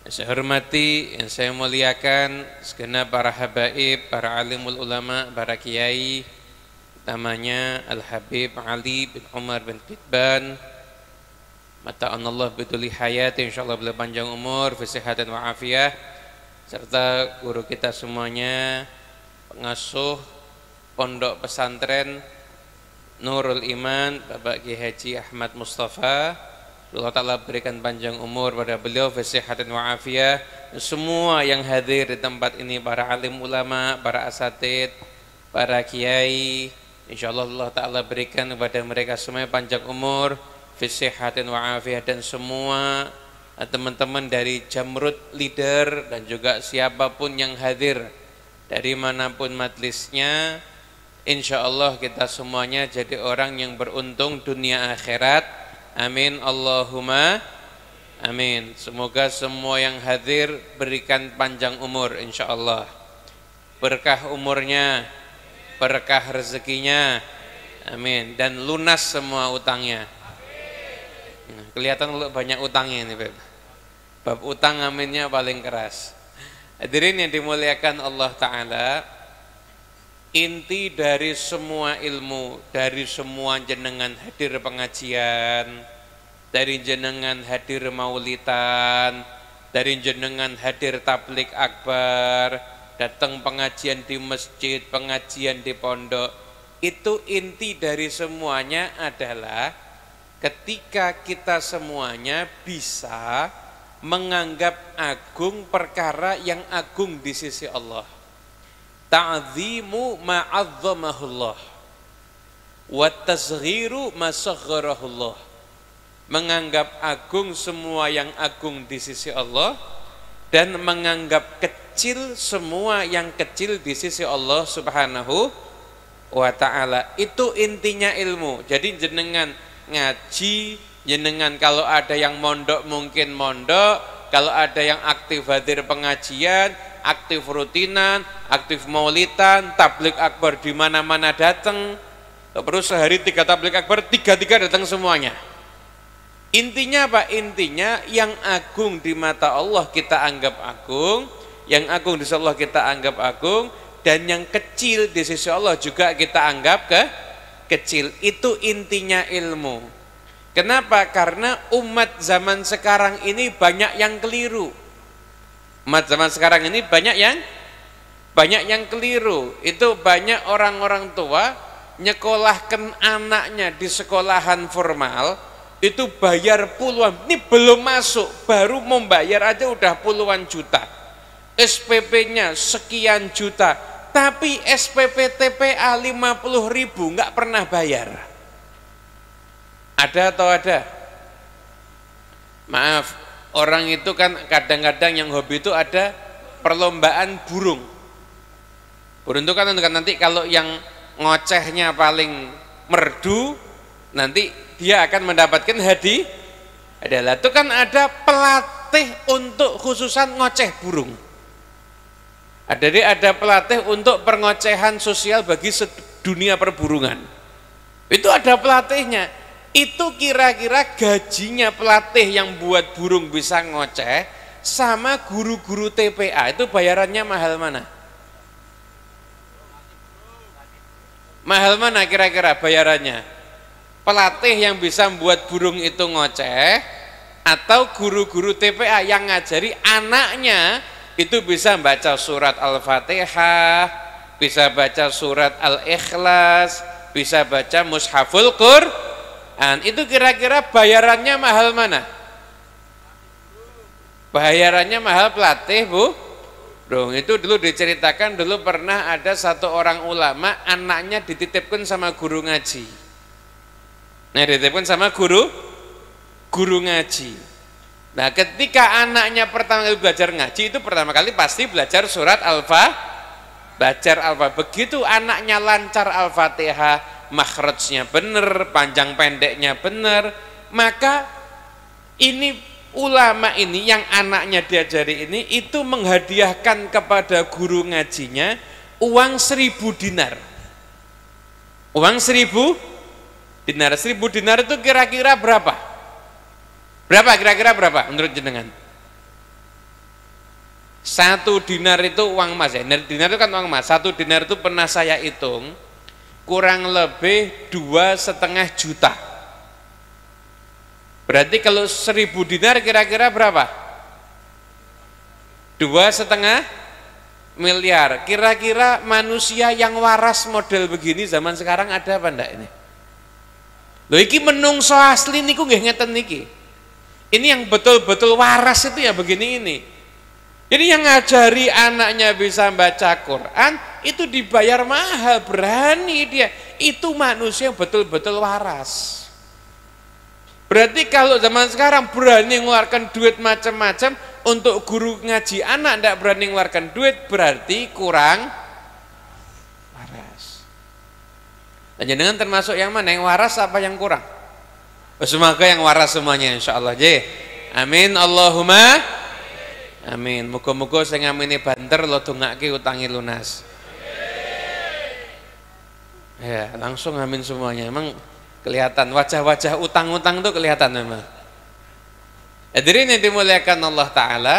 Yang saya hormati, yang saya muliakan segenap para habaib, para alimul ulama, para kiai, namanya Al-Habib Ali bin Umar bin Qitban, mata'anallah biduli hayat, insyaallah beliau panjang umur, fisihatan wa afiyah, serta guru kita semuanya, pengasuh pondok pesantren Nurul Iman, Bapak Kiai Haji Ahmad Mustafa. Allah Ta'ala berikan panjang umur pada beliau, fisihatan wa afiyah. Semua yang hadir di tempat ini, para alim ulama, para asatid, para kiai, insyaallah Allah Ta'ala berikan kepada mereka semua panjang umur, fisihatan wa afiyah. Dan semua teman-teman dari Jamrud Leader dan juga siapapun yang hadir dari manapun majlisnya, insyaallah kita semuanya jadi orang yang beruntung dunia akhirat. Amin Allahumma amin. Semoga semua yang hadir berikan panjang umur insyaallah, berkah umurnya, berkah rezekinya, amin, dan lunas semua utangnya. Kelihatan lu banyak utangnya ini, Beb. Bab utang aminnya paling keras. Hadirin yang dimuliakan Allah Ta'ala, inti dari semua ilmu, dari semua jenengan hadir pengajian, dari jenengan hadir maulidan, dari jenengan hadir tablik akbar, datang pengajian di masjid, pengajian di pondok, itu inti dari semuanya adalah ketika kita semuanya bisa menganggap agung perkara yang agung di sisi Allah. Ta'zimu ma'azzamahullah wa tasghiru ma sagharahullah. Menganggap agung semua yang agung di sisi Allah dan menganggap kecil semua yang kecil di sisi Allah Subhanahu wa ta'ala. Itu intinya ilmu. Jadi jenengan ngaji, jenengan kalau ada yang mondok mungkin mondok, kalau ada yang aktif hadir pengajian, aktif rutinan, aktif maulidan, tablik akbar di mana-mana datang. Terus sehari 3 tablik akbar, 3 datang semuanya. Intinya apa? Intinya yang agung di mata Allah kita anggap agung, yang agung di sisi Allah kita anggap agung, dan yang kecil di sisi Allah juga kita anggap kecil. Itu intinya ilmu. Kenapa? Karena umat zaman sekarang ini banyak yang keliru. Umat zaman sekarang ini banyak yang keliru. Itu banyak orang-orang tua nyekolahkan anaknya di sekolahan formal, itu bayar puluhan. Ini belum masuk, baru membayar aja udah puluhan juta. SPP-nya sekian juta, tapi SPP TPA 50.000 nggak pernah bayar. Ada atau ada? Maaf, orang itu kan kadang-kadang yang hobi itu ada perlombaan burung. Burung itu kan nanti kalau yang ngocehnya paling merdu, nanti dia akan mendapatkan hadiah. Adalah itu kan ada pelatih untuk khususan ngoceh burung. Ada pelatih untuk pengocehan sosial bagi dunia perburungan. Itu ada pelatihnya. Itu kira-kira gajinya pelatih yang buat burung bisa ngoceh sama guru-guru TPA itu bayarannya mahal mana? Mahal mana kira-kira bayarannya? Pelatih yang bisa membuat burung itu ngoceh atau guru-guru TPA yang ngajari anaknya itu bisa baca surat Al-Fatihah, bisa baca surat Al-Ikhlas, bisa baca Mushaful Qur'an. Itu kira-kira bayarannya mahal mana? Bayarannya mahal pelatih, Bu. Dong, itu dulu diceritakan, dulu pernah ada satu orang ulama, anaknya dititipkan sama guru ngaji. Nah, dititipkan sama guru ngaji. Nah, ketika anaknya pertama kali belajar ngaji, itu pertama kali pasti belajar surat Al-Fatihah. Begitu anaknya lancar Al-Fatihah, makhrajnya benar, panjang pendeknya benar, maka ini ulama ini yang anaknya diajari ini itu menghadiahkan kepada guru ngajinya uang 1.000 dinar. Uang 1.000 dinar. 1.000 dinar itu kira-kira berapa? Berapa kira-kira berapa menurut jenengan? 1 dinar itu uang emas ya. Dinar itu kan uang emas. 1 dinar itu pernah saya hitung kurang lebih 2,5 juta. Berarti kalau 1.000 dinar kira-kira berapa? 2,5 miliar. Kira-kira manusia yang waras model begini zaman sekarang ada apa enggak ini? Loh iki menungso asli niku nggih ngeten niki. Ini yang betul-betul waras itu ya begini ini. Jadi yang ngajari anaknya bisa baca Quran itu dibayar mahal, berani dia. Itu manusia yang betul-betul waras. Berarti kalau zaman sekarang berani mengeluarkan duit macam-macam untuk guru ngaji anak, tidak berani mengeluarkan duit, berarti kurang waras. Dan jenengan termasuk yang mana? Yang waras apa yang kurang? Semoga yang waras semuanya insyaallah. Amin Allahumma amin. Muga-muga sing ngamini banter lo dongake utangi lunas. Ya, langsung amin semuanya. Emang kelihatan wajah-wajah utang-utang tuh kelihatan memang. Hadirin yang dimuliakan Allah Ta'ala.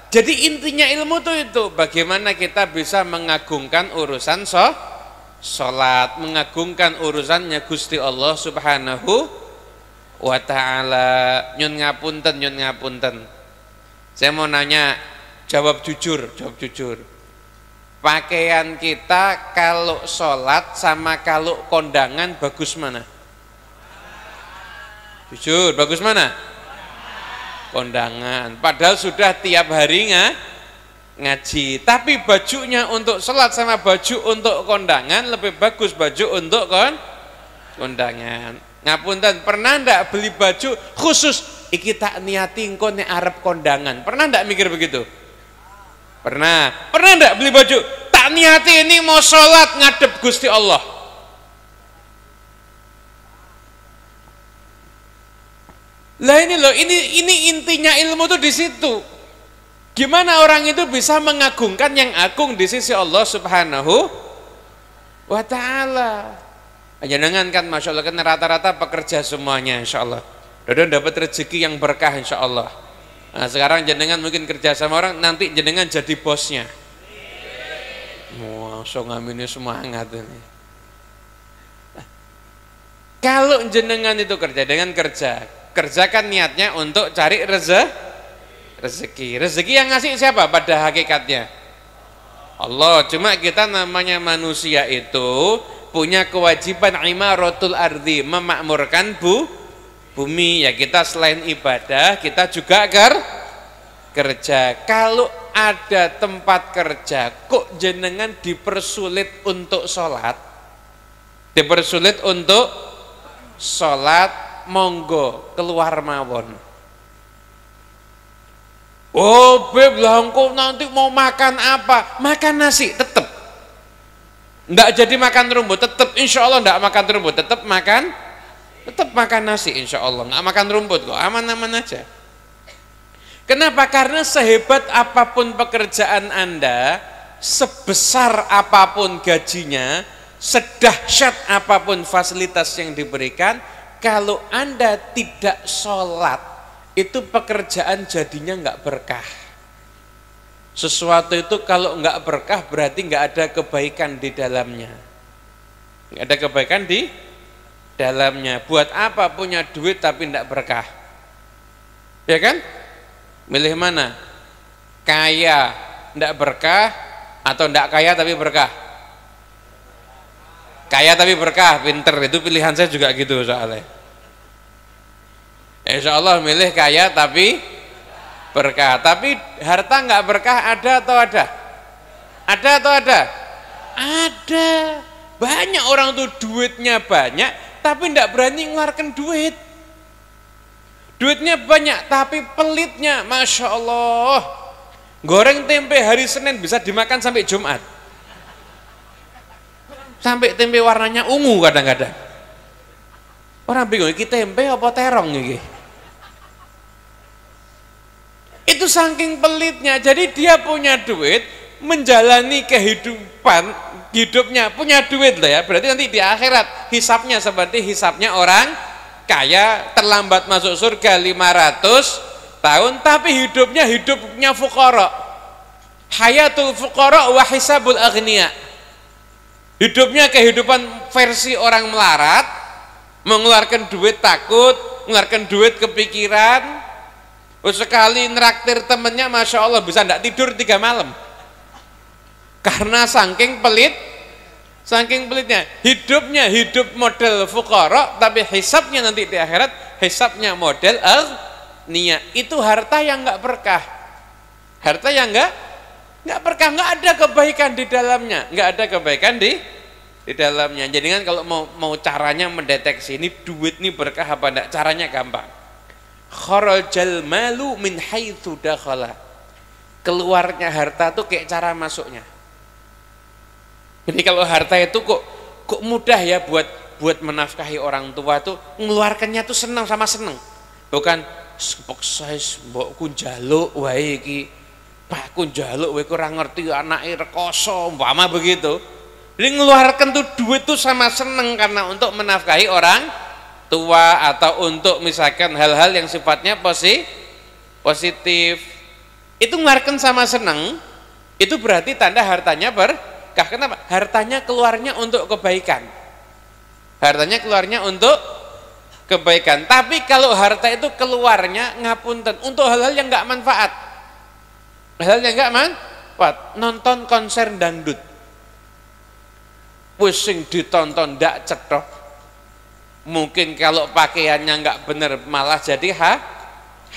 Jadi intinya ilmu tuh itu bagaimana kita bisa mengagungkan urusan sholat, mengagungkan urusannya Gusti Allah Subhanahu wa Ta'ala. Nyun ngapunten. Saya mau nanya, jawab jujur. Pakaian kita kalau sholat sama kalau kondangan bagus mana? Jujur, bagus mana? Kondangan. Padahal sudah tiap hari ngaji. Tapi bajunya untuk sholat sama baju untuk kondangan lebih bagus baju untuk kondangan. Ngapunten, pernah ndak beli baju khusus iki tak niati engko nek arep kondangan? Pernah ndak mikir begitu? Pernah ndak beli baju tak niati ini mau sholat ngadep Gusti Allah? Lah ini loh, ini intinya ilmu tuh di situ. Gimana orang itu bisa mengagungkan yang agung di sisi Allah Subhanahu wa Ta'ala. Jangan kan, masya Allah kan rata-rata pekerja semuanya, insya Allah. Dodo dapat rezeki yang berkah, insya Allah. Nah, sekarang jenengan mungkin kerja sama orang, nanti jenengan jadi bosnya. Langsung amin semangat ini. Kalau jenengan itu kerja dengan kerjakan niatnya untuk cari rezeki. Rezeki yang ngasih siapa pada hakikatnya? Allah. Cuma kita namanya manusia itu punya kewajiban imaratul ardi, memakmurkan bumi. Ya kita selain ibadah kita juga kerja. Kalau ada tempat kerja kok jenengan dipersulit untuk sholat, dipersulit untuk sholat, monggo keluar mawon. Oh beb lah engkau nanti mau makan apa? Makan nasi tetap. Nggak jadi makan rumput tetap, insya Allah nggak makan rumput, tetap makan nasi insya Allah, nggak makan rumput kok, aman-aman aja. Kenapa? Karena sehebat apapun pekerjaan Anda, sebesar apapun gajinya, sedahsyat apapun fasilitas yang diberikan, kalau Anda tidak sholat, itu pekerjaan jadinya nggak berkah. Sesuatu itu kalau nggak berkah berarti nggak ada kebaikan di dalamnya. Nggak ada kebaikan di dalamnya. Buat apa punya duit tapi nggak berkah? Ya kan? Milih mana? Kaya nggak berkah atau nggak kaya tapi berkah? Kaya tapi berkah, pinter, itu pilihan saya juga gitu soalnya. Insya Allah milih kaya tapi berkah. Tapi harta nggak berkah ada atau ada? Ada atau ada? Ada. Banyak orang tuh duitnya banyak tapi nggak berani ngeluarkan duit. Duitnya banyak tapi pelitnya, masya Allah. Goreng tempe hari Senin bisa dimakan sampai Jumat. Sampai tempe warnanya ungu kadang-kadang. Orang bingung, iki tempe apa terong iki? Itu saking pelitnya. Jadi dia punya duit, menjalani kehidupan, hidupnya punya duit lah ya. Berarti nanti di akhirat hisapnya seperti hisapnya orang kaya, terlambat masuk surga 500 tahun tapi hidupnya fuqara. Hayatul fuqara wa hisabul aghnia. Hidupnya kehidupan versi orang melarat, mengeluarkan duit takut, mengeluarkan duit kepikiran. Sekali neraktir temennya, masya Allah bisa ndak tidur 3 malam karena saking pelitnya. Hidupnya hidup model fuqara, tapi hisabnya nanti di akhirat hisabnya model aghnia. Itu harta yang nggak berkah, harta yang nggak berkah, nggak ada kebaikan di dalamnya, nggak ada kebaikan di dalamnya. Jadi kan kalau mau caranya mendeteksi ini duit ini berkah apa enggak, caranya gampang. Kharajal malu min haitsu dakhala. Keluarnya harta tuh kayak cara masuknya. Jadi kalau harta itu kok mudah ya buat menafkahi orang tua tuh, mengeluarkannya tuh senang sama senang. Bukan sepeksa mbokku njaluk wae iki, pakku njaluk wae ora ngerti anake rekoso umpama begitu. Jadi mengeluarkan tuh duit tuh sama senang karena untuk menafkahi orang tua atau untuk misalkan hal-hal yang sifatnya positif. Itu mengeluarkan sama senang, itu berarti tanda hartanya berkah. Kenapa? Hartanya keluarnya untuk kebaikan, hartanya keluarnya untuk kebaikan. Tapi kalau harta itu keluarnya ngapunten untuk hal-hal yang nggak manfaat, hal yang nggak manfaat, nonton konser dangdut, pusing ditonton ndak cetok, mungkin kalau pakaiannya nggak bener malah jadi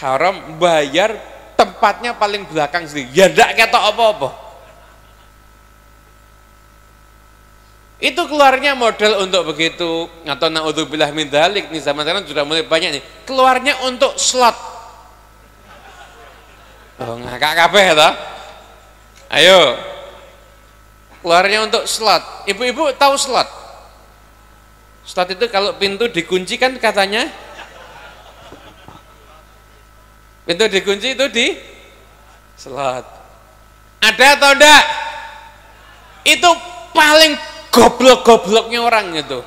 haram, bayar tempatnya paling belakang sendiri, ya ndak ketok apa-apa. Itu keluarnya model untuk begitu. Atau naudzubillah min dzalik, nih zaman sekarang sudah mulai banyak nih keluarnya untuk slot. Oh, ngakak kabeh toh. Ayo, keluarnya untuk slot. Ibu-ibu tahu slot? Slot itu kalau pintu dikunci kan katanya, pintu dikunci itu di slot. Ada atau enggak? Itu paling goblok-gobloknya orang itu.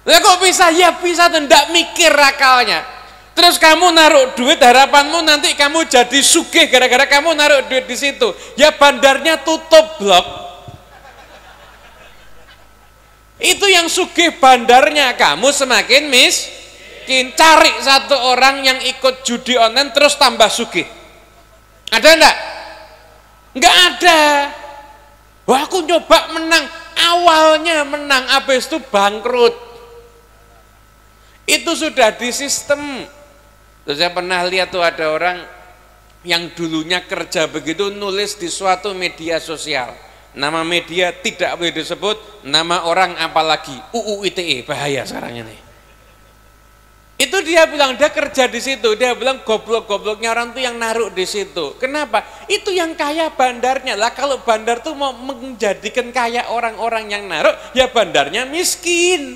Lah kok bisa? Ya bisa tuh, ndak mikir akalnya. Terus kamu naruh duit, harapanmu nanti kamu jadi sugih gara-gara kamu naruh duit di situ. Ya bandarnya tutup blok. Itu yang sugih bandarnya, kamu semakin miskin. Cari satu orang yang ikut judi online terus tambah sugih. Ada enggak? Enggak ada. Wah, aku nyoba menang, awalnya menang, habis itu bangkrut. Itu sudah di sistem. Terus saya pernah lihat tuh ada orang yang dulunya kerja begitu, nulis di suatu media sosial. Nama media tidak boleh disebut, nama orang apalagi, UU ITE, bahaya sekarang ini. Itu dia bilang, dia kerja di situ, dia bilang goblok-gobloknya orang tuh yang naruh di situ. Kenapa? Itu yang kaya bandarnya. Lah kalau bandar tuh mau menjadikan kaya orang-orang yang naruh, ya bandarnya miskin.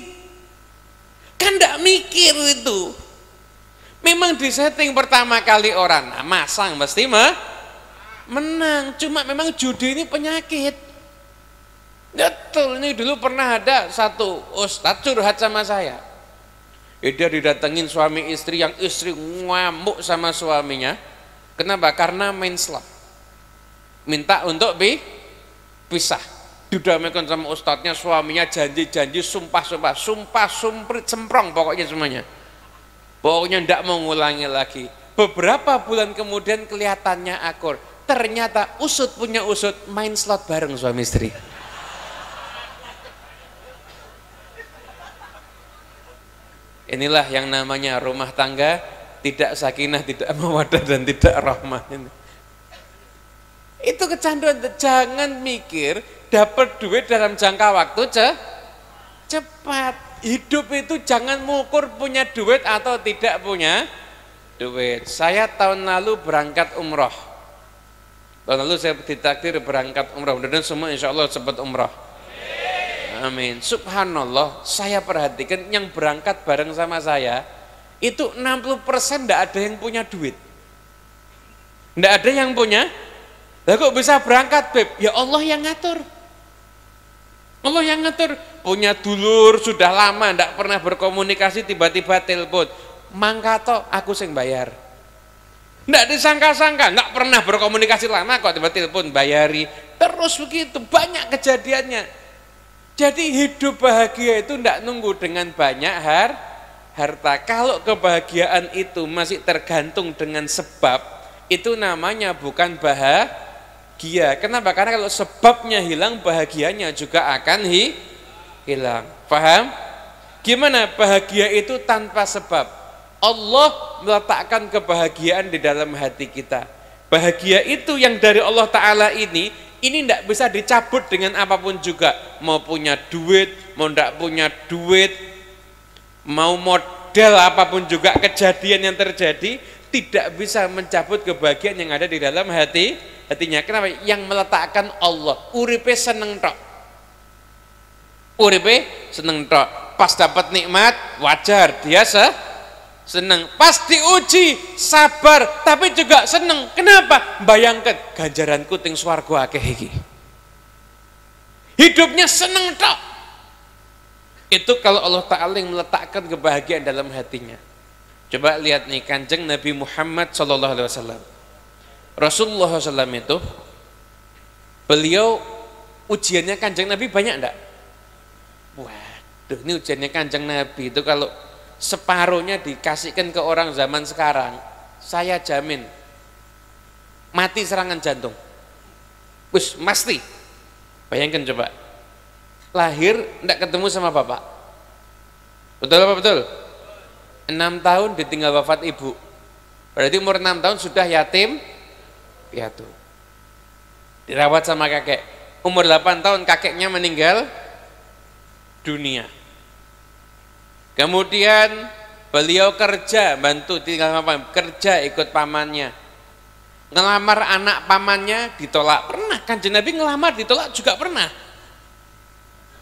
Kan enggak mikir itu. Memang di setting pertama kali orang, nah masang mesti menang. Cuma memang judi ini penyakit. Betul, ini dulu pernah ada satu ustadz curhat sama saya. Dia didatengin suami istri, yang istri ngamuk sama suaminya. Kenapa? Karena main slot. Minta untuk pisah. Didamaikan sama ustadznya, suaminya janji-janji, sumpah sumprit semprong pokoknya semuanya. Pokoknya tidak mau ngulangi lagi. Beberapa bulan kemudian kelihatannya akur. Ternyata usut punya usut, main slot bareng suami istri. Inilah yang namanya rumah tangga tidak sakinah, tidak mawaddah, dan tidak rahmah. Itu kecanduan. Jangan mikir dapat duit dalam jangka waktu cepat. Hidup itu jangan mengukur punya duit atau tidak punya duit. Saya tahun lalu berangkat umroh. Tahun lalu saya ditakdir berangkat umroh. Dan semua insya Allah sempat umroh. Amin. Subhanallah, saya perhatikan yang berangkat bareng sama saya itu 60% tidak ada yang punya duit. Tidak ada yang punya. Lah kok bisa berangkat, Beb? Ya Allah yang ngatur. Allah yang ngatur. Punya dulur sudah lama tidak pernah berkomunikasi, tiba-tiba telepon, mangkato aku sing bayar. Nggak disangka-sangka, nggak pernah berkomunikasi lama kok tiba-tiba telepon bayari. Terus begitu, banyak kejadiannya. Jadi hidup bahagia itu nggak nunggu dengan banyak harta. Kalau kebahagiaan itu masih tergantung dengan sebab, itu namanya bukan bahagia. Kenapa? Karena kalau sebabnya hilang, bahagianya juga akan hilang. Paham? Gimana bahagia itu tanpa sebab? Allah meletakkan kebahagiaan di dalam hati kita. Bahagia itu yang dari Allah Ta'ala ini tidak bisa dicabut dengan apapun juga. Mau punya duit, mau tidak punya duit, mau model apapun juga, kejadian yang terjadi tidak bisa mencabut kebahagiaan yang ada di dalam hatinya. Kenapa? Yang meletakkan Allah. Uripe seneng tok. Uripe seneng tok. Pas dapat nikmat wajar dia seneng. Pas diuji sabar tapi juga seneng. Kenapa? Bayangkan ganjaranku ting swarga akeh iki. Hidupnya seneng tok. Itu kalau Allah Ta'ala yang meletakkan kebahagiaan dalam hatinya. Coba lihat nih Kanjeng Nabi Muhammad SAW. Rasulullah SAW itu beliau ujiannya Kanjeng Nabi banyak enggak? Waduh, ini ujiannya Kanjeng Nabi itu kalau separuhnya dikasihkan ke orang zaman sekarang, saya jamin mati serangan jantung. Wis pasti. Bayangkan coba. Lahir enggak ketemu sama bapak. Betul apa betul? 6 tahun ditinggal wafat ibu. Berarti umur 6 tahun sudah yatim piatu. Dirawat sama kakek. Umur 8 tahun kakeknya meninggal dunia. Kemudian beliau kerja, bantu tinggal apa? Kerja ikut pamannya. Ngelamar anak pamannya ditolak. Pernah Kanjeng Nabi ngelamar ditolak juga pernah.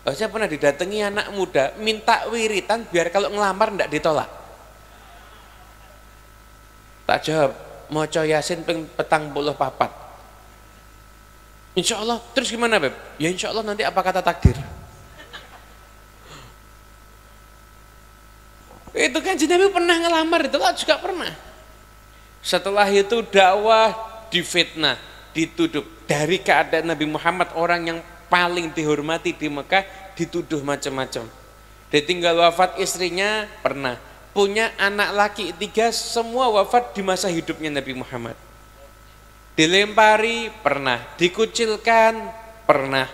Saya pernah didatangi anak muda minta wiritan biar kalau ngelamar enggak ditolak. Tak jawab, maca Yasin ping 44. Insya Allah, terus gimana Beb? Ya insya Allah nanti apa kata takdir. Itu kan Nabi pernah ngelamar ditolak juga pernah. Setelah itu dakwah difitnah, dituduh. Dari keadaan Nabi Muhammad orang yang paling dihormati di Mekah dituduh macam-macam. Ditinggal wafat istrinya pernah. Punya anak laki 3 semua wafat di masa hidupnya Nabi Muhammad. Dilempari pernah, dikucilkan pernah.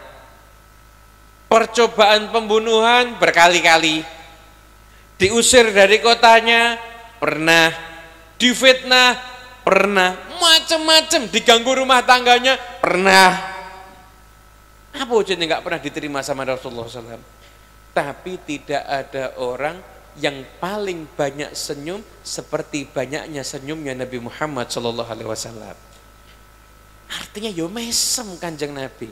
Percobaan pembunuhan berkali-kali. Diusir dari kotanya pernah. Difitnah pernah. Macam-macam, diganggu rumah tangganya pernah. Apa ujiannya nggak pernah diterima sama Rasulullah SAW. Tapi tidak ada orang yang paling banyak senyum seperti banyaknya senyumnya Nabi Muhammad SAW. Artinya yo mesem Kanjeng Nabi.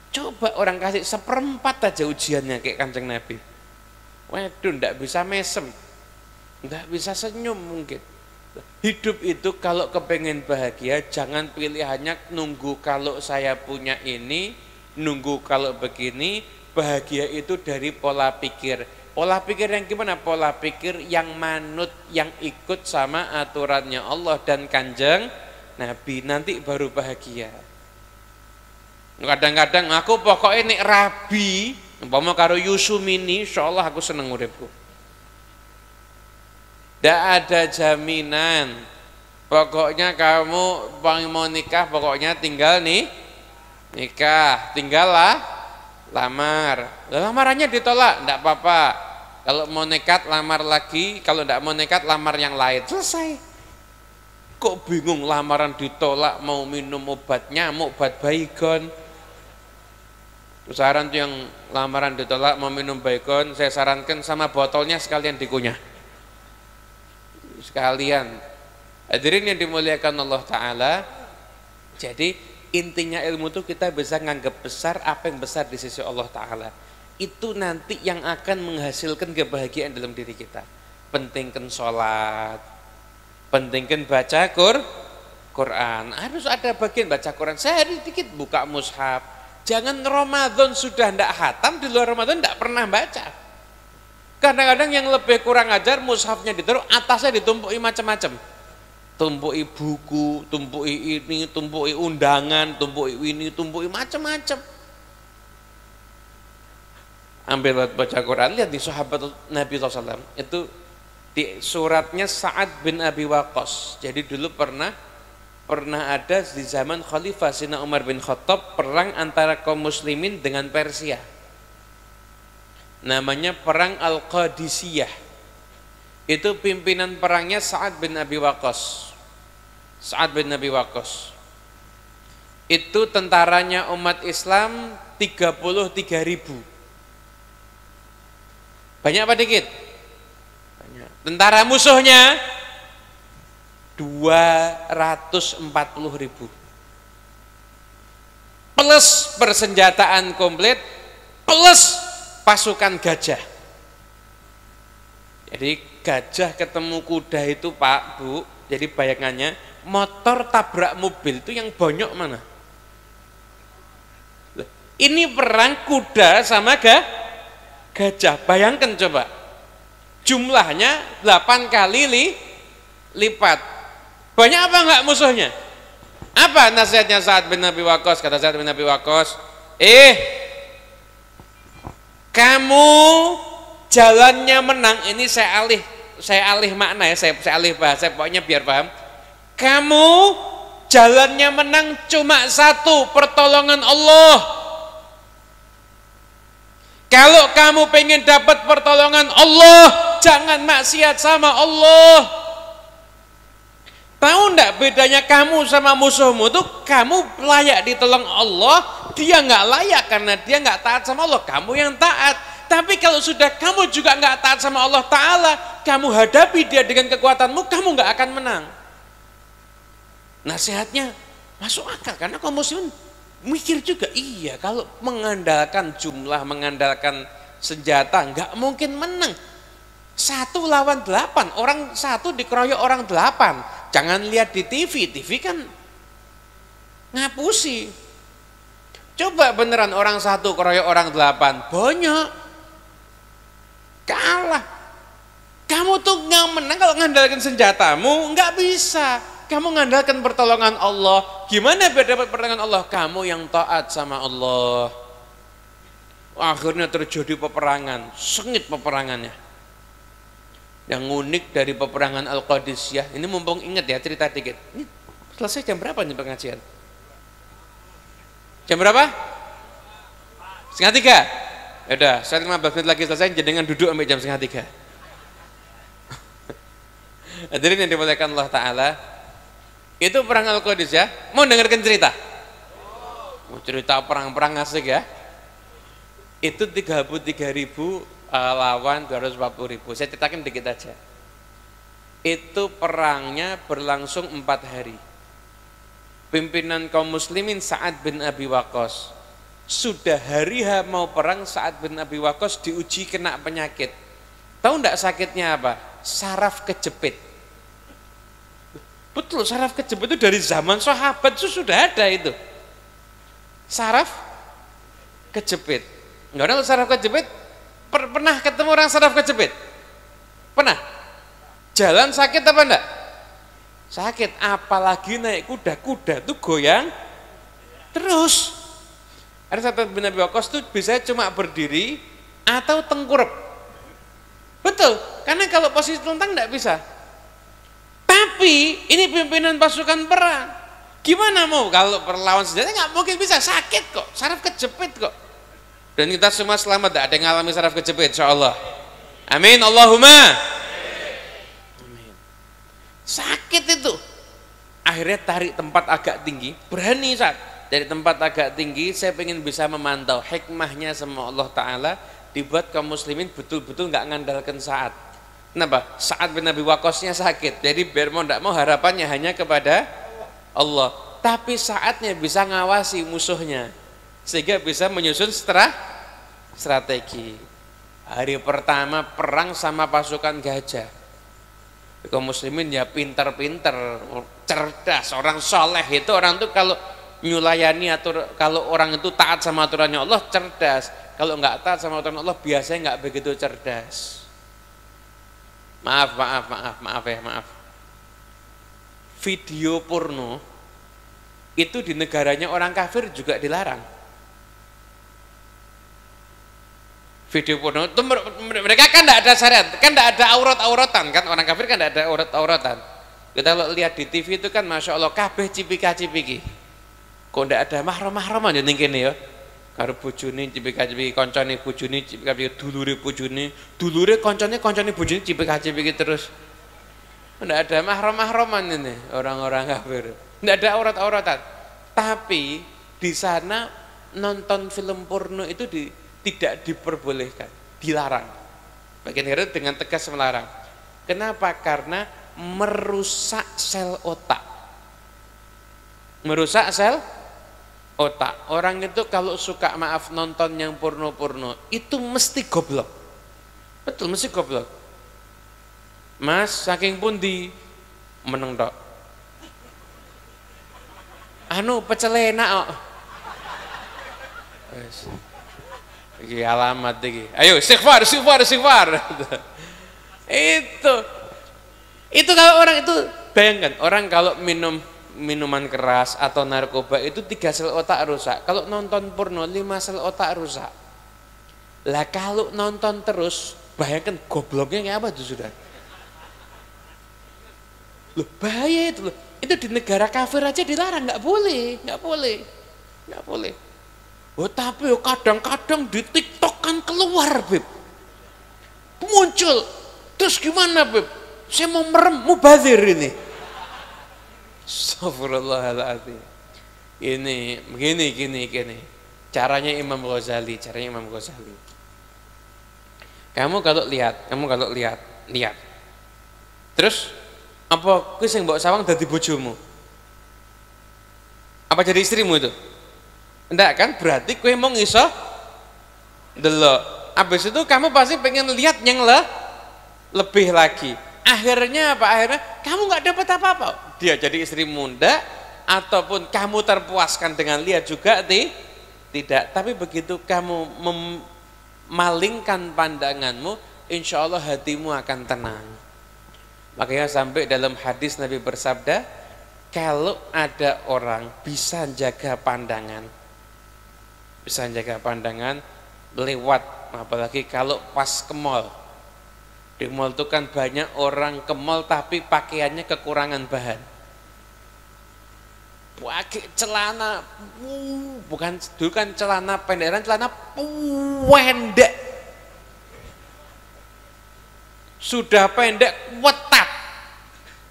Coba orang kasih 1/4 aja ujiannya kayak Kanjeng Nabi. Waduh, ndak bisa mesem, ndak bisa senyum mungkin. Hidup itu kalau kepengen bahagia, jangan pilihannya nunggu kalau saya punya ini, nunggu kalau begini. Bahagia itu dari pola pikir. Pola pikir yang gimana? Pola pikir yang manut, yang ikut sama aturannya Allah dan Kanjeng Nabi, nanti baru bahagia. Kadang-kadang aku pokoknya nek rabi, umpama karo Yusumini, insyaallah aku seneng uripku. Tidak ada jaminan. Pokoknya kamu mau nikah, pokoknya tinggal nih nikah, tinggallah lamar. Lamarannya ditolak, tidak apa-apa. Kalau mau nekat lamar lagi, kalau tidak mau nekat lamar yang lain, selesai. Kok bingung lamaran ditolak, mau minum obat nyamuk, obat baygon. Saran tuh yang lamaran ditolak mau minum baygon, saya sarankan sama botolnya sekalian dikunyah. Sekalian. Hadirin yang dimuliakan Allah Ta'ala. Jadi intinya ilmu itu kita bisa nganggap besar apa yang besar di sisi Allah Ta'ala. Itu nanti yang akan menghasilkan kebahagiaan dalam diri kita. Pentingkan sholat, pentingkan baca Quran. Harus ada bagian baca Quran. Sehari dikit buka mushaf. Jangan Ramadan sudah tidak hatam, di luar Ramadan tidak pernah baca. Kadang-kadang yang lebih kurang ajar mushafnya ditaruh, atasnya ditumpuki macam-macam. tumpuki buku, tumpuki ini, tumpuki undangan, tumpuki ini, tumpuki macam-macam. Ambil baca Quran, lihat di sahabat Nabi SAW itu di suratnya Sa'ad bin Abi Waqqas. Jadi dulu pernah ada di zaman Khalifah Sayyidina Umar bin Khattab perang antara kaum muslimin dengan Persia. Namanya perang Al-Qadisiyah. Itu pimpinan perangnya Sa'ad bin Abi Waqqas. Sa'ad bin Abi Waqqas. Itu tentaranya umat Islam 33.000. Banyak apa dikit? Banyak. Tentara musuhnya 240.000. Plus persenjataan komplit, plus pasukan gajah. Jadi gajah ketemu kuda itu Pak, Bu, jadi bayangannya motor tabrak mobil itu yang bonyok mana? Ini perang kuda sama gajah, bayangkan coba. Jumlahnya 8 kali lipat. Banyak apa enggak musuhnya? Apa nasihatnya Sa'ad bin Abi Waqqas? Kata Sa'ad bin Abi Waqqas, kamu jalannya menang, ini saya alih makna ya, saya alih bahasa, pokoknya biar paham. Kamu jalannya menang cuma satu, pertolongan Allah. Kalau kamu pengen dapat pertolongan Allah, jangan maksiat sama Allah. Tahu enggak bedanya kamu sama musuhmu tuh? Kamu layak ditolong Allah, dia nggak layak karena dia nggak taat sama Allah, kamu yang taat. Tapi kalau sudah kamu juga nggak taat sama Allah Ta'ala, kamu hadapi dia dengan kekuatanmu, kamu nggak akan menang. Nasihatnya masuk akal, karena kaum muslimin mikir juga, iya kalau mengandalkan jumlah, mengandalkan senjata, nggak mungkin menang. 1 lawan 8, orang 1 dikeroyok orang 8. Jangan lihat di TV kan ngapusi. Coba beneran orang 1 keroyok orang 8, banyak. Kalah. Kamu tuh nggak menang kalau ngandalkan senjatamu, nggak bisa. Kamu ngandalkan pertolongan Allah. Gimana biar dapat pertolongan Allah? Kamu yang taat sama Allah. Akhirnya terjadi peperangan, sengit peperangannya. Yang unik dari peperangan Al-Qadisiyah, ini mumpung ingat ya, cerita dikit. Ini selesai jam berapa nih pengajian? Jam berapa? 2:30. Ya udah, saya 15 menit lagi selesai, jenengan duduk sampai jam 2:30. Hadirin yang dimuliakan Allah Ta'ala, itu perang Al-Qadisiyah. Mau dengarkan cerita? Mau cerita perang-perang asik ya? Itu 33.000 lawan 240.000. Saya ceritakan dikit aja. Itu perangnya berlangsung 4 hari. Pimpinan kaum muslimin Sa'ad bin Abi Waqqas. Sudah hari H mau perang, Sa'ad bin Abi Waqqas diuji kena penyakit. Tahu enggak sakitnya apa? Saraf kejepit. Betul, saraf kejepit itu dari zaman sahabat itu sudah ada itu. Saraf kejepit. Enggak ada saraf kejepit? Pernah ketemu orang saraf kejepit? Pernah? Jalan sakit apa enggak? Sakit, apalagi naik kuda tuh goyang terus. Ada Sa'ad bin Abi Waqqas tuh bisa cuma berdiri atau tengkurap. Betul, karena kalau posisi telentang enggak bisa. Tapi ini pimpinan pasukan perang. Gimana mau kalau perlawan senjata? Nggak mungkin bisa, sakit kok, saraf kejepit kok. Dan kita semua selamat, tidak ada yang ngalami saraf kejepit, insyaallah. Amin, Allahumma. Amin. Sakit itu. Akhirnya tarik tempat agak tinggi, berani saat dari tempat agak tinggi, saya pengen bisa memantau hikmahnya sama Allah Ta'ala, dibuat kaum muslimin betul-betul nggak ngandalkan Sa'ad. Kenapa? Sa'ad bin Abi Waqqasnya sakit, jadi biar mau tidak mau harapannya hanya kepada Allah. Tapi saatnya bisa ngawasi musuhnya, sehingga bisa menyusun strategi. Hari pertama perang sama pasukan gajah. Kaum muslimin ya pinter-pinter, cerdas, orang soleh itu orang tuh kalau nyulayani kalau orang itu taat sama aturannya Allah cerdas. Kalau nggak taat sama aturan Allah biasanya nggak begitu cerdas. Maaf. video porno itu di negaranya orang kafir juga dilarang. Video porno itu mereka kan tidak ada syariat, kan tidak ada aurat-auratan kan, orang kafir kan tidak ada aurat-auratan. Kita kalau lihat di TV itu kan masya Allah kabeh cipika-cipiki. Kok tidak ada mahram-mahraman ya ning kene ya. Karo bojone cipika-cipiki, kancane bojone cipika-cipiki, dulure bojone, dulure kancane bojone cipika-cipiki terus. Tidak ada mahram-mahraman ini orang-orang kafir. Tidak ada aurat-auratan. Tapi di sana nonton film porno itu tidak diperbolehkan, dilarang. Bagian negara dengan tegas melarang. Kenapa? Karena merusak sel otak. Merusak sel otak. Orang itu kalau suka maaf nonton yang porno-porno itu mesti goblok. Betul, mesti goblok. Mas, saking pundi meneng tok. Anu pecel enak kok. Wes. Iki alamat iki. Ayo istighfar. Itu kalau orang itu bayangkan, orang kalau minum minuman keras atau narkoba itu 3 sel otak rusak. Kalau nonton porno 5 sel otak rusak. Lah kalau nonton terus, bayangkan gobloknya kayak apa tuh sudah. Loh bahaya itu loh. Itu di negara kafir aja dilarang, nggak boleh. Oh tapi kadang-kadang di TikTok kan keluar Beb, muncul, terus gimana Beb? Saya mau merem, mau bazir ini. Astagfirullahaladzim. Ini begini. Caranya Imam Ghazali. Kamu kalau lihat. Terus apa kuwi sing mbok sawang dadi bojomu? Apa jadi istrimu itu? Enggak kan? Berarti kowe mau iso delok. Habis itu kamu pasti pengen lihat yang lebih lagi. Akhirnya apa? Akhirnya kamu nggak dapat apa-apa. Dia jadi istrimu ndak, ataupun kamu terpuaskan dengan lihat juga tidak. Tapi begitu kamu memalingkan pandanganmu, insya Allah hatimu akan tenang. Makanya sampai dalam hadis Nabi bersabda, kalau ada orang bisa jaga pandangan lewat, apalagi kalau pas ke mall. Di mall itu kan banyak orang ke mall tapi pakaiannya kekurangan bahan. Pakai celana, bukan dulu kan celana penderan, celana pendek. Sudah pendek, wetat.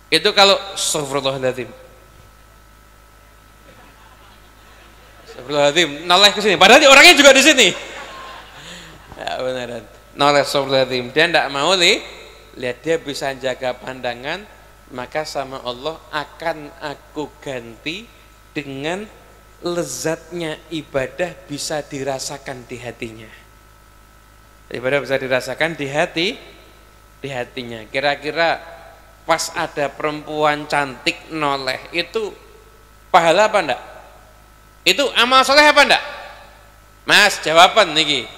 Itu kalau astagfirullahaladzim. Astagfirullahaladzim, noleh ke sini. Padahal orangnya juga di sini. Ya beneran. Noleh astagfirullahaladzim. Dia tidak mau lihat dia bisa jaga pandangan, maka sama Allah akan aku ganti dengan lezatnya ibadah bisa dirasakan di hatinya. Ibadah bisa dirasakan di hatinya. Kira-kira pas ada perempuan cantik noleh itu pahala apa enggak? Itu amal soleh apa enggak? Mas, jawaban niki.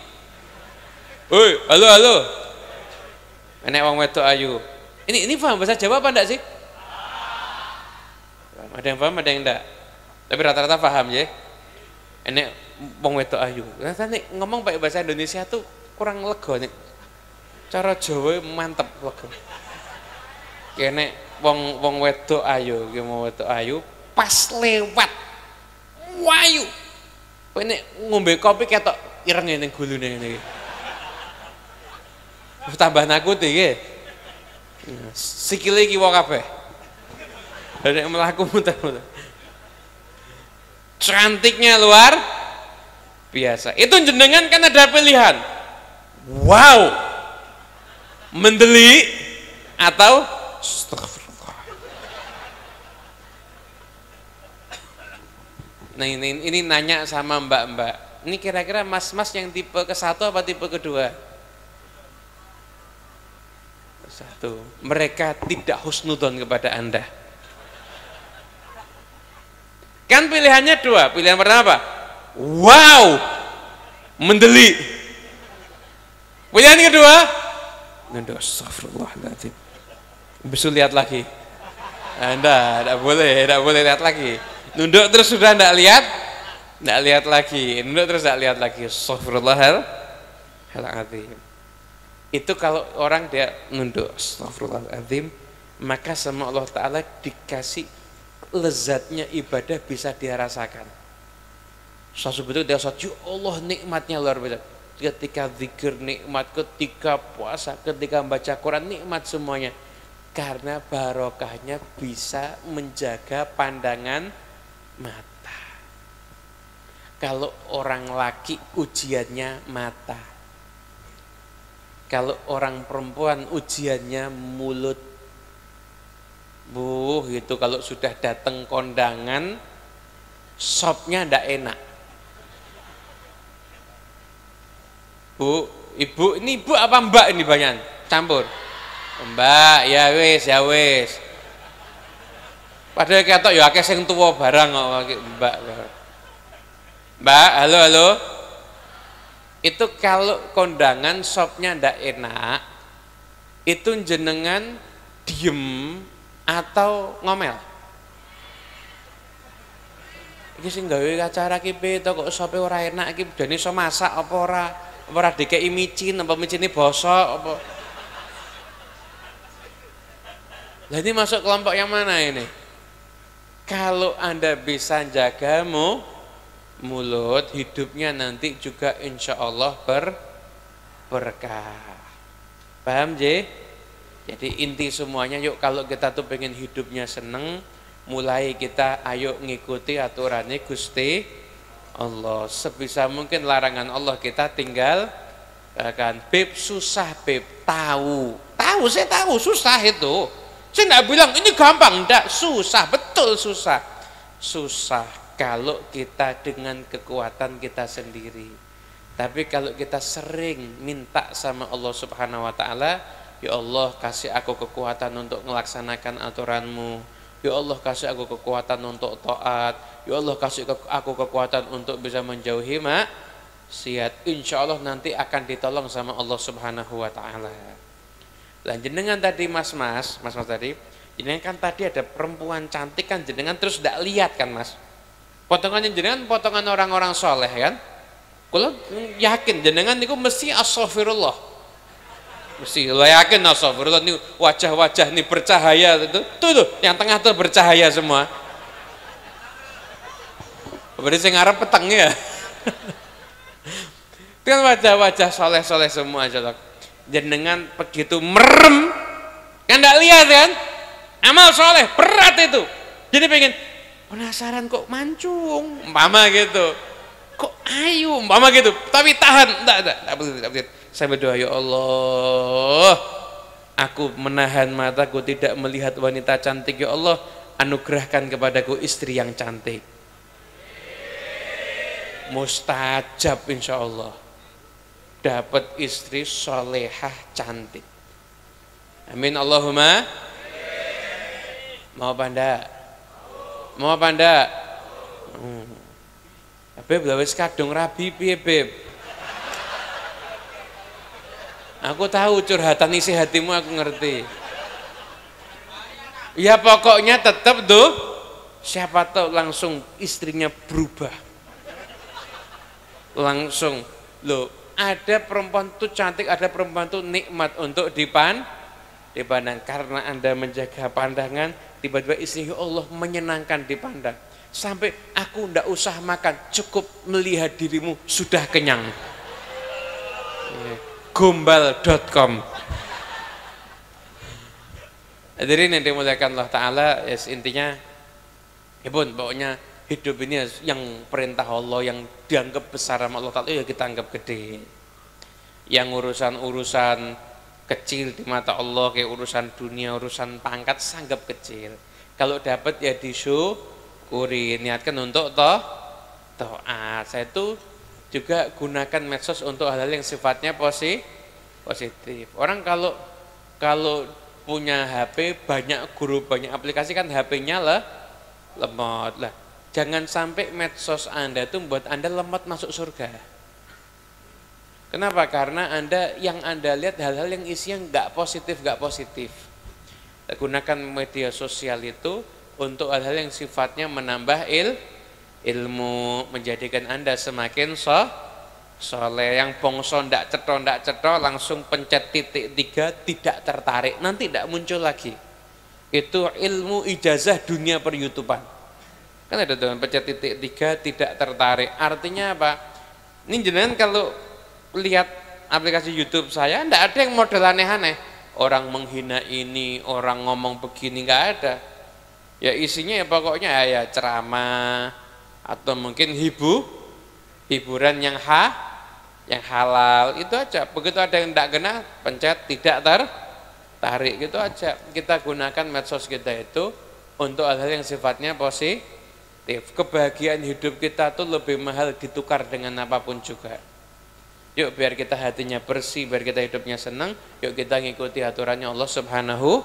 Woi, halo. Enek wong wedok ayu. Ini paham bahasa Jawa apa enggak sih? Ada yang paham, ada yang enggak. Tapi rata-rata paham ya. Enek wong wedok ayu. Nanti ngomong pakai bahasa Indonesia tuh kurang lega nih. Cara Jawa mantep lega. Kene wong wedok ayu pas lewat wayu. Nek ngombe kopi ketok ireng ning gulune ngene iki. Tambah nakut iki. Sikile iki wae kabeh. Nek mlaku muter-muter. Cantiknya luar biasa. Itu jenengan kan ada pilihan. Wow. Mendelik atau astagfirullah. Nah ini nanya sama mbak-mbak. Ini kira-kira mas-mas yang tipe ke-1 apa tipe kedua? Satu. Mereka tidak husnudon kepada Anda. Kan pilihannya 2. Pilihan pertama apa? Wow, mendelik. Pilihan kedua, astagfirullahaladzim. Besok lihat lagi. Enggak boleh lihat lagi. Nunduk terus sudah enggak lihat lagi. Nunduk terus enggak lihat lagi. Astagfirullahaladzim. Itu kalau orang dia nunduk, astagfirullahaladzim, maka sama Allah Ta'ala dikasih lezatnya ibadah bisa dia rasakan. Sebetulnya dia saat, ya Allah nikmatnya luar biasa. Ketika zikir nikmat, ketika puasa, ketika baca Quran nikmat semuanya. Karena barokahnya bisa menjaga pandangan mata. Kalau orang laki ujiannya mata. Kalau orang perempuan ujiannya mulut. Gitu kalau sudah datang kondangan sopnya ndak enak. Bu, ibu, ini ibu apa mbak ini banyak? Campur. Mbak, ya wis. Padahal ketok ya akeh sing tuwa barang kok mbak. Mbak, halo. Itu kalau kondangan sopnya ndak enak, itu jenengan diem atau ngomel. Iki sing gawe acara ki piye to kok sope ora enak iki dene iso masak apa ora dikeki micin apa micine bosok apa. Lah ini masuk kelompok yang mana ini? Kalau Anda bisa jaga mulut, hidupnya nanti juga insya Allah berkah. Paham J? Jadi inti semuanya yuk kalau kita tuh pengen hidupnya seneng, mulai kita ayo ngikuti aturannya Gusti Allah. Sebisa mungkin larangan Allah kita tinggal kan. Beb susah beb, tahu saya tahu susah itu. Saya enggak bilang ini gampang, enggak, susah, betul susah kalau kita dengan kekuatan kita sendiri. Tapi kalau kita sering minta sama Allah Subhanahu wa taala, ya Allah kasih aku kekuatan untuk melaksanakan aturanmu. Ya Allah kasih aku kekuatan untuk taat. Ya Allah kasih aku kekuatan untuk bisa menjauhi maksiat. Insya Allah nanti akan ditolong sama Allah Subhanahu wa taala. Lah jenengan tadi mas tadi, jenengan kan tadi ada perempuan cantik kan jenengan terus ndak lihat kan mas. Potongannya jenengan potongan orang-orang soleh kan. Kalau yakin jenengan niku mesti astagfirullah. Mesti yakin astagfirullah nih wajah-wajah nih bercahaya itu. Tuh yang tengah tuh bercahaya semua. Berarti saya ngarep peteng ya. Itu kan wajah-wajah soleh-soleh semua aja. Jenengan begitu merem kan enggak lihat kan amal soleh berat itu, jadi pengen penasaran kok mancung umpama gitu, kok ayu umpama gitu, tapi tahan enggak boleh. Saya berdoa ya Allah aku menahan mataku tidak melihat wanita cantik, ya Allah anugerahkan kepadaku istri yang cantik, mustajab insya Allah dapat istri solehah cantik. Amin Allahumma. Mau apa ndak? Beb wis kadung rabi piye beb? Aku tahu curhatan isi hatimu, aku ngerti. Ya pokoknya tetap tuh siapa tahu langsung istrinya berubah. Langsung loh. Ada perempuan tuh cantik, ada perempuan tuh nikmat untuk dipandang. Karena Anda menjaga pandangan, tiba-tiba istri Allah menyenangkan dipandang. Sampai aku ndak usah makan, cukup melihat dirimu sudah kenyang. Gombal.com. Hadirin yang dimuliakan Allah Ta'ala, yes, intinya ibun pokoknya hidup ini yang perintah Allah yang dianggap besar sama Allah Ta'ala ya kita anggap gede. Yang urusan-urusan kecil di mata Allah kayak urusan dunia, urusan pangkat sanggap kecil. Kalau dapat ya disyukuri, niatkan untuk taat. Saya itu juga gunakan medsos untuk hal-hal yang sifatnya positif. Orang kalau punya HP banyak guru, banyak aplikasi kan HP-nya lemot lah. Jangan sampai medsos Anda itu membuat Anda lemot masuk surga. Kenapa? Karena yang Anda lihat hal-hal yang isinya nggak positif. Kita gunakan media sosial itu untuk hal-hal yang sifatnya menambah ilmu, menjadikan Anda semakin soleh. Yang bongso ndak cetok langsung pencet titik 3 tidak tertarik, nanti tidak muncul lagi. Itu ilmu ijazah dunia per-YouTubean. Kan ada dengan pencet titik 3 tidak tertarik. Artinya apa? Ini jenengan kalau lihat aplikasi YouTube saya, ndak ada yang model aneh-aneh. Orang menghina ini, orang ngomong begini, nggak ada. Ya isinya ya pokoknya ya ceramah atau mungkin hiburan yang halal, itu aja. Begitu ada yang tidak kena, pencet tidak tertarik, gitu aja. Kita gunakan medsos kita itu untuk hal-hal yang sifatnya positif. Kebahagiaan hidup kita tuh lebih mahal ditukar dengan apapun juga. Yuk biar kita hatinya bersih, biar kita hidupnya senang, yuk kita ngikuti aturannya Allah Subhanahu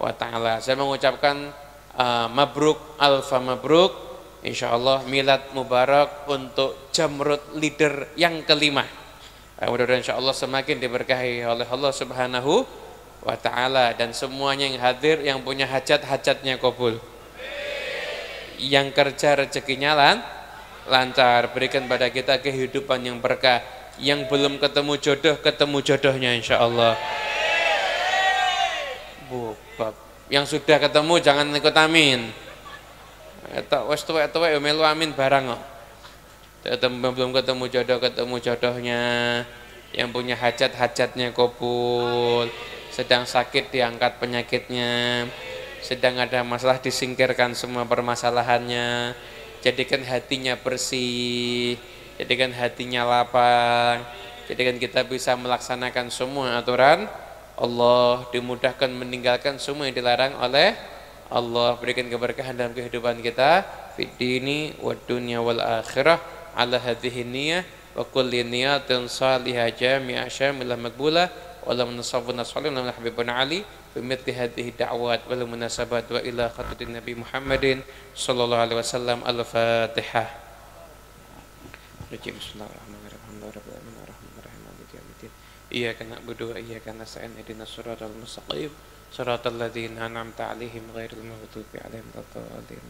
wa ta'ala. Saya mengucapkan mabruk, alfa mabruk, insyaallah milad mubarak untuk Jamrud leader yang kelima. Mudah-mudahan insyaallah semakin diberkahi oleh Allah Subhanahu wa ta'ala, dan semuanya yang hadir yang punya hajat-hajatnya kabul, yang kerja rezekinya lancar, berikan pada kita kehidupan yang berkah, yang belum ketemu jodoh ketemu jodohnya insyaallah. Yang sudah ketemu jangan ikut amin. Eta wis tuwek-tuwek melu amin barang kok. Belum ketemu jodohnya, yang punya hajat-hajatnya kabul, sedang sakit diangkat penyakitnya, sedang ada masalah disingkirkan semua permasalahannya, jadikan hatinya bersih, jadikan hatinya lapang, jadikan kita bisa melaksanakan semua aturan Allah, dimudahkan meninggalkan semua yang dilarang oleh Allah, berikan keberkahan dalam kehidupan kita fid dini wad dunya wal akhirah ala hadhihi niyyah wa kulli niyatin salihah jami'ah syamilah maqbulah wa lam nasabuna salim wa habibuna ali bimithli hadhihi da'wat wal munasabat wa ila khatatin nabi Muhammadin sallallahu alaihi wasallam. Al-Fatihah. Bismillahirrahmanirrahim. Iyyaka na'budu wa iyyaka nasta'in ihdinas siratal mustaqim siratal ladzina an'amta 'alaihim ghairil maghdubi 'alaihim waladdallin.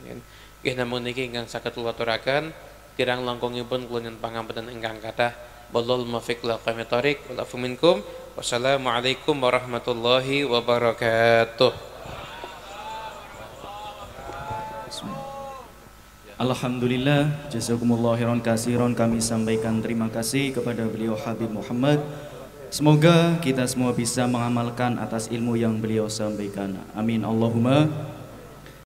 Amin. Nggih namung niki ingkang saged kula aturaken kirang langkungipun kula nyuwun pangapunten ingkang kathah. Wallahul muwaffiq ila aqwamit thoriq wal afu minkum. Wassalamualaikum warahmatullahi wabarakatuh. Alhamdulillah, jazakumullah khairan katsiran. Kami sampaikan terima kasih kepada beliau Habib Muhammad. Semoga kita semua bisa mengamalkan atas ilmu yang beliau sampaikan. Amin Allahumma